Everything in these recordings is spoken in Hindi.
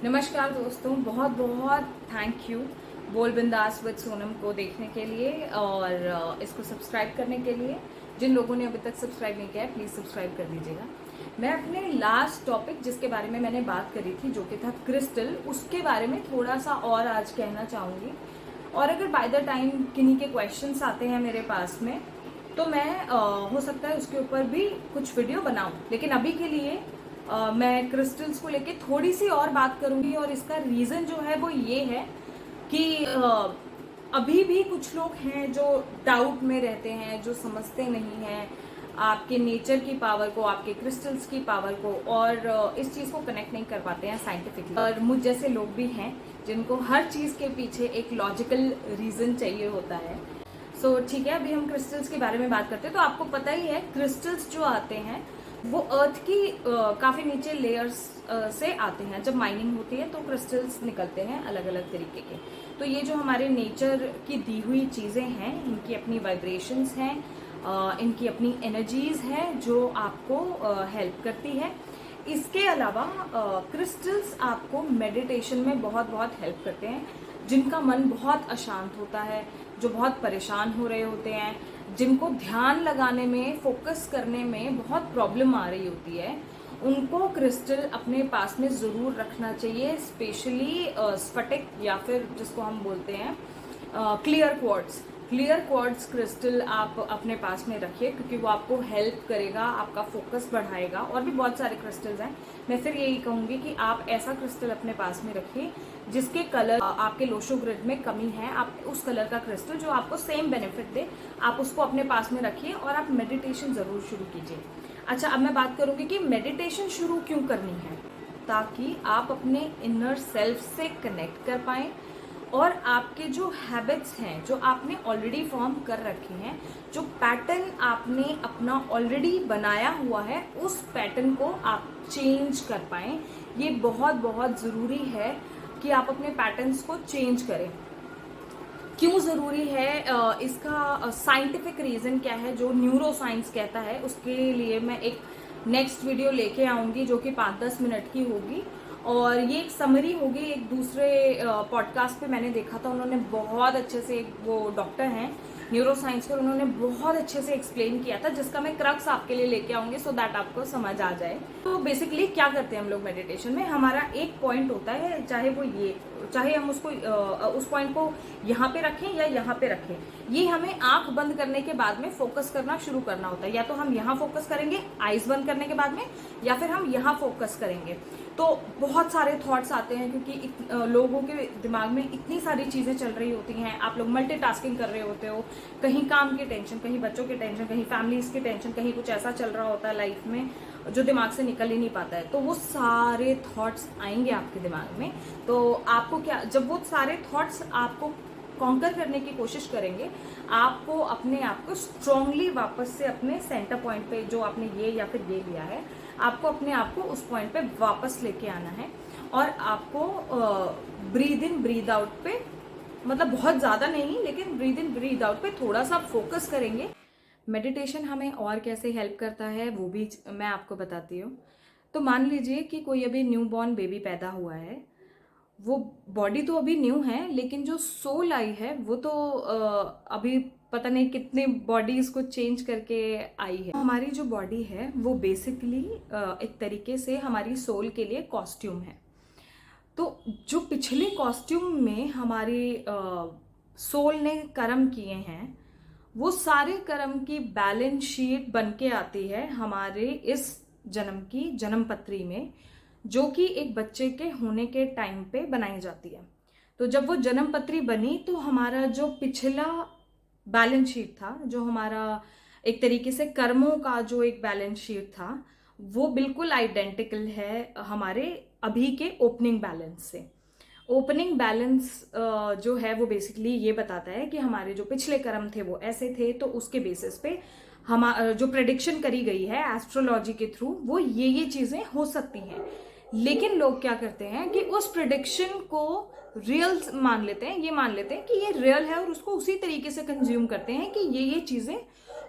नमस्कार दोस्तों, बहुत बहुत थैंक यू बोल बिंदास विद सोनम को देखने के लिए और इसको सब्सक्राइब करने के लिए। जिन लोगों ने अभी तक सब्सक्राइब नहीं किया है प्लीज़ सब्सक्राइब कर दीजिएगा। मैं अपने लास्ट टॉपिक जिसके बारे में मैंने बात करी थी जो कि था क्रिस्टल, उसके बारे में थोड़ा सा और आज कहना चाहूँगी। और अगर बाय द टाइम किन्हीं के क्वेश्चंस आते हैं मेरे पास में तो मैं हो सकता है उसके ऊपर भी कुछ वीडियो बनाऊं, लेकिन अभी के लिए मैं क्रिस्टल्स को लेके थोड़ी सी और बात करूंगी। और इसका रीज़न जो है वो ये है कि अभी भी कुछ लोग हैं जो डाउट में रहते हैं, जो समझते नहीं हैं आपके नेचर की पावर को, आपके क्रिस्टल्स की पावर को, और इस चीज़ को कनेक्ट नहीं कर पाते हैं साइंटिफिकली। और मुझ जैसे लोग भी हैं जिनको हर चीज़ के पीछे एक लॉजिकल रीज़न चाहिए होता है। सो ठीक है, अभी हम क्रिस्टल्स के बारे में बात करते हैं। तो आपको पता ही है क्रिस्टल्स जो आते हैं वो अर्थ की काफ़ी नीचे लेयर्स से आते हैं। जब माइनिंग होती है तो क्रिस्टल्स निकलते हैं अलग अलग तरीके के। तो ये जो हमारे नेचर की दी हुई चीज़ें हैं, इनकी अपनी वाइब्रेशंस हैं, इनकी अपनी एनर्जीज हैं जो आपको हेल्प करती है। इसके अलावा क्रिस्टल्स आपको मेडिटेशन में बहुत बहुत हेल्प करते हैं। जिनका मन बहुत अशांत होता है, जो बहुत परेशान हो रहे होते हैं, जिनको ध्यान लगाने में, फोकस करने में बहुत प्रॉब्लम आ रही होती है, उनको क्रिस्टल अपने पास में ज़रूर रखना चाहिए। स्पेशली स्फटिक या फिर जिसको हम बोलते हैं clear quartz. Clear quartz crystal आप अपने पास में रखिए क्योंकि वो आपको हेल्प करेगा, आपका फोकस बढ़ाएगा। और भी बहुत सारे क्रिस्टल्स हैं, मैं फिर यही कहूँगी कि आप ऐसा क्रिस्टल अपने पास में रखिए जिसके कलर आपके लोशो ग्रिड में कमी है। आप उस कलर का क्रिस्टल जो आपको सेम बेनिफिट दे, आप उसको अपने पास में रखिए और आप मेडिटेशन ज़रूर शुरू कीजिए। अच्छा, अब मैं बात करूँगी कि मेडिटेशन शुरू क्यों करनी है। ताकि आप अपने इनर सेल्फ से कनेक्ट कर पाएँ और आपके जो हैबिट्स हैं, जो आपने ऑलरेडी फॉर्म कर रखे हैं, जो पैटर्न आपने अपना ऑलरेडी बनाया हुआ है, उस पैटर्न को आप चेंज कर पाएँ। ये बहुत बहुत ज़रूरी है कि आप अपने पैटर्न्स को चेंज करें। क्यों ज़रूरी है इसका साइंटिफिक रीज़न क्या है जो न्यूरो साइंस कहता है, उसके लिए मैं एक नेक्स्ट वीडियो लेके आऊँगी जो कि 5-10 मिनट की होगी। और ये एक समरी होगी। एक दूसरे पॉडकास्ट पे मैंने देखा था, उन्होंने बहुत अच्छे से, वो डॉक्टर हैं न्यूरो साइंस के, उन्होंने बहुत अच्छे से एक्सप्लेन किया था, जिसका मैं क्रक्स आपके लिए लेके आऊँगी सो दैट आपको समझ आ जाए। तो बेसिकली क्या करते हैं हम लोग मेडिटेशन में, हमारा एक पॉइंट होता है, चाहे हम उसको उस पॉइंट को यहाँ पे रखें या यहाँ पे रखें, ये हमें आंख बंद करने के बाद में फोकस करना शुरू करना होता है। या तो हम यहाँ फोकस करेंगे आईज बंद करने के बाद में, या फिर हम यहाँ फोकस करेंगे। तो बहुत सारे थॉट्स आते हैं क्योंकि लोगों के दिमाग में इतनी सारी चीज़ें चल रही होती हैं। आप लोग मल्टीटास्किंग कर रहे होते हो, कहीं काम की टेंशन, कहीं बच्चों की टेंशन, कहीं फैमिलीज की टेंशन, कहीं कुछ ऐसा चल रहा होता है लाइफ में जो दिमाग से निकल ही नहीं पाता है। तो वो सारे थॉट्स आएंगे आपके दिमाग में। तो आपको क्या, जब वो सारे थॉट्स आपको कॉन्कर करने की कोशिश करेंगे, आपको अपने आप को स्ट्रांगली वापस से अपने सेंटर पॉइंट पे, जो आपने ये या फिर ये लिया है, आपको अपने आप को उस पॉइंट पे वापस लेके आना है। और आपको ब्रीद इन ब्रीद आउट पे, मतलब बहुत ज़्यादा नहीं लेकिन ब्रीद इन ब्रीद आउट पे थोड़ा सा फोकस करेंगे। मेडिटेशन हमें और कैसे हेल्प करता है वो भी मैं आपको बताती हूँ। तो मान लीजिए कि कोई अभी न्यू बॉर्न बेबी पैदा हुआ है, वो बॉडी तो अभी न्यू है लेकिन जो सोल आई है वो तो अभी पता नहीं कितने बॉडीज को चेंज करके आई है। हमारी जो बॉडी है वो बेसिकली एक तरीके से हमारी सोल के लिए कॉस्ट्यूम है। तो जो पिछले कॉस्ट्यूम में हमारी सोल ने कर्म किए हैं, वो सारे कर्म की बैलेंस शीट बन के आती है हमारे इस जन्म की जन्म पत्री में, जो कि एक बच्चे के होने के टाइम पे बनाई जाती है। तो जब वो जन्म पत्री बनी तो हमारा जो पिछला बैलेंस शीट था, जो हमारा एक तरीके से कर्मों का जो एक बैलेंस शीट था, वो बिल्कुल आइडेंटिकल है हमारे अभी के ओपनिंग बैलेंस से। ओपनिंग बैलेंस जो है वो बेसिकली ये बताता है कि हमारे जो पिछले कर्म थे वो ऐसे थे, तो उसके बेसिस पे हम जो प्रेडिक्शन करी गई है एस्ट्रोलॉजी के थ्रू, वो ये चीज़ें हो सकती हैं। लेकिन लोग क्या करते हैं कि उस प्रेडिक्शन को रियल मान लेते हैं, ये मान लेते हैं कि ये रियल है और उसको उसी तरीके से कंज्यूम करते हैं कि ये चीज़ें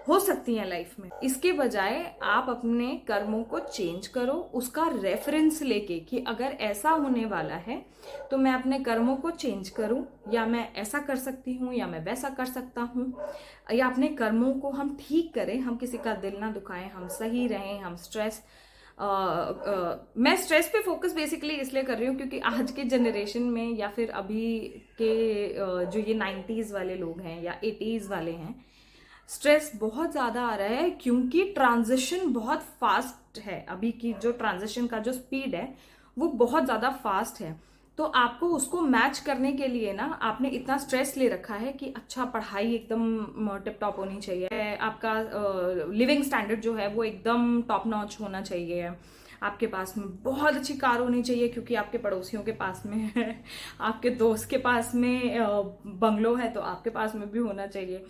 हो सकती हैं लाइफ में। इसके बजाय आप अपने कर्मों को चेंज करो, उसका रेफरेंस लेके कि अगर ऐसा होने वाला है तो मैं अपने कर्मों को चेंज करूं, या मैं ऐसा कर सकती हूँ या मैं वैसा कर सकता हूँ, या अपने कर्मों को हम ठीक करें, हम किसी का दिल ना दुखाएं, हम सही रहें, हम स्ट्रेस मैं स्ट्रेस पे फोकस बेसिकली इसलिए कर रही हूँ क्योंकि आज के जनरेशन में या फिर अभी के जो ये 90s वाले लोग हैं या 80s वाले हैं, स्ट्रेस बहुत ज़्यादा आ रहा है क्योंकि ट्रांजिशन बहुत फास्ट है। अभी की जो ट्रांजिशन का जो स्पीड है वो बहुत ज़्यादा फास्ट है। तो आपको उसको मैच करने के लिए ना आपने इतना स्ट्रेस ले रखा है कि अच्छा पढ़ाई एकदम टिप टॉप होनी चाहिए, आपका लिविंग स्टैंडर्ड जो है वो एकदम टॉप नॉच होना चाहिए, आपके पास में बहुत अच्छी कार होनी चाहिए क्योंकि आपके पड़ोसियों के पास में है, आपके दोस्त के पास में बंगलो है तो आपके पास में भी होना चाहिए।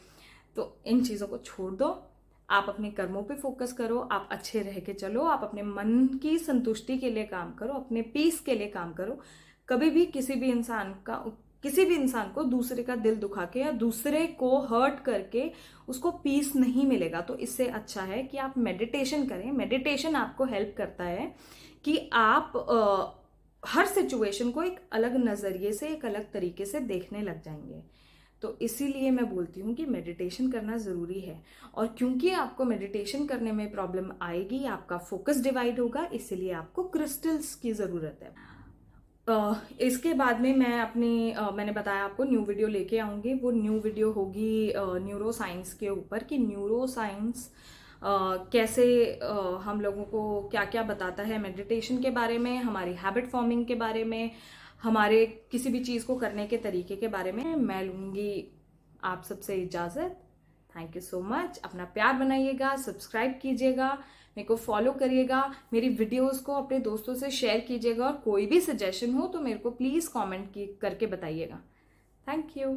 तो इन चीज़ों को छोड़ दो, आप अपने कर्मों पे फोकस करो, आप अच्छे रह के चलो, आप अपने मन की संतुष्टि के लिए काम करो, अपने पीस के लिए काम करो। कभी भी किसी भी इंसान को दूसरे का दिल दुखा के या दूसरे को हर्ट करके उसको पीस नहीं मिलेगा। तो इससे अच्छा है कि आप मेडिटेशन करें। मेडिटेशन आपको हेल्प करता है कि आप हर सिचुएशन को एक अलग नज़रिए से, एक अलग तरीके से देखने लग जाएंगे। तो इसीलिए मैं बोलती हूँ कि मेडिटेशन करना ज़रूरी है। और क्योंकि आपको मेडिटेशन करने में प्रॉब्लम आएगी, आपका फोकस डिवाइड होगा, इसीलिए आपको क्रिस्टल्स की ज़रूरत है। इसके बाद में मैं मैंने बताया आपको न्यू वीडियो लेके आऊँगी। वो न्यू वीडियो होगी न्यूरो साइंस के ऊपर कि न्यूरो साइंस कैसे हम लोगों को क्या क्या बताता है मेडिटेशन के बारे में, हमारी हैबिट फॉर्मिंग के बारे में, हमारे किसी भी चीज़ को करने के तरीके के बारे में। मैं लूँगी आप सबसे इजाज़त। Thank you so much. अपना प्यार बनाइएगा, सब्सक्राइब कीजिएगा, मेरे को फॉलो करिएगा, मेरी वीडियोस को अपने दोस्तों से शेयर कीजिएगा, और कोई भी सजेशन हो तो मेरे को प्लीज़ कमेंट करके बताइएगा। Thank you.